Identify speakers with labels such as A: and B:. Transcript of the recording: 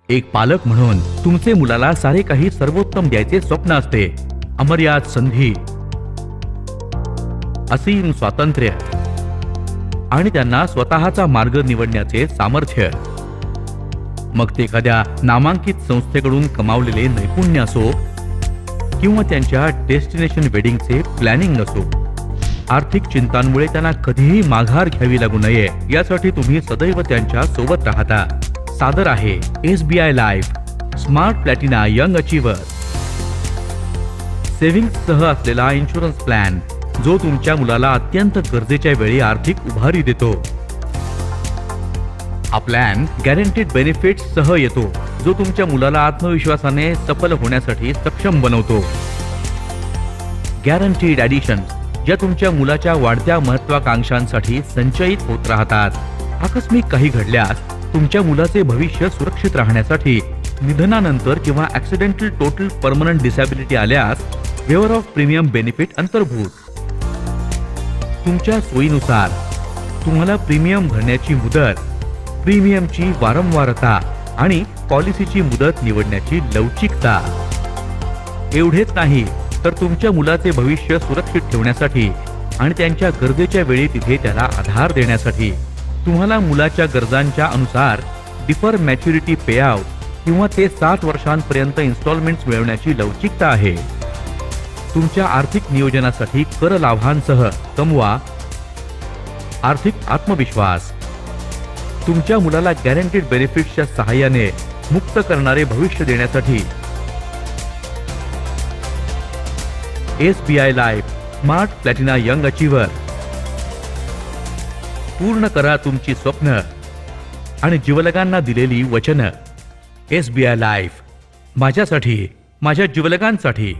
A: एक पालक म्हणून तुमचे मुलाला सारे काही सर्वोत्तम द्यायचे स्वप्न असते. अमर्याद संधी, असीम स्वातंत्र्य आणि त्यांना स्वतःचा मार्ग निवडण्याचे सामर्थ्य. मग ते एखाद्या नामांकित संस्थेकडून कमावलेले नैपुण्य असो किंवा त्यांच्या डेस्टिनेशन वेडिंगचे प्लॅनिंग असो. आर्थिक चिंतांमुळे त्यांना कधीही माघार घ्यावी लागू नये यासाठी तुम्ही सदैव त्यांच्या सोबत राहता. सादर आहे SBI life smart platina young achiever सेव्हिंग्जसह असलेला इन्शुरन्स प्लॅन, जो तुमच्या मुलाला अत्यंत गरजेच्या वेळी आर्थिक उभारी देतो. हा प्लॅन गॅरंटीड बेनिफिट्स सह येतो, जो तुमच्या मुलाला आत्मविश्वासाने सफल होण्यासाठी सक्षम बनवतो. गॅरंटीड ॲडिशन, ज्या तुमच्या मुलाच्या वाढत्या महत्वाकांक्षांसाठी संचयित होत राहतात. आकस्मिक काही घडल्यास तुमच्या मुलाचे भविष्य सुरक्षित राहण्यासाठी निधनानंतर किंवा ॲक्सिडेंटल टोटल परमनंट डिसॅबिलिटी आल्यास वेवर ऑफ प्रीमियम बेनिफिट अंतर्भूत. तुमच्या सोयीनुसार तुम्हाला प्रीमियम भरण्याची मुदत, प्रीमियमची वारंवारता आणि पॉलिसीची मुदत निवडण्याची लवचिकता. एवढेच नाही तर तुमच्या मुलाचे भविष्य सुरक्षित ठेवण्यासाठी आणि त्यांच्या गरजेच्या वेळी तिथे त्याला आधार देण्यासाठी तुम्हाला मुलाच्या गरजांच्या अनुसार डिफर मॅच्युरिटी पेआउट किंवा ते 60 वर्षांपर्यंत इन्स्टॉलमेंट्स मिळवण्याची लवचिकता आहे. तुमच्या आर्थिक नियोजनासाठी कर लाभांसह कमवा आर्थिक आत्मविश्वास. तुमच्या मुलाला गॅरंटीड बेनिफिट्सच्या सहाय्याने मुक्त करणारे भविष्य देण्यासाठी SBI life smart platina young achiever. पूर्ण करा तुमची स्वप्न आणि जिवलगांना दिलेली वचन. SBI लाईफ, माझ्यासाठी, माझ्या जिवलगांसाठी.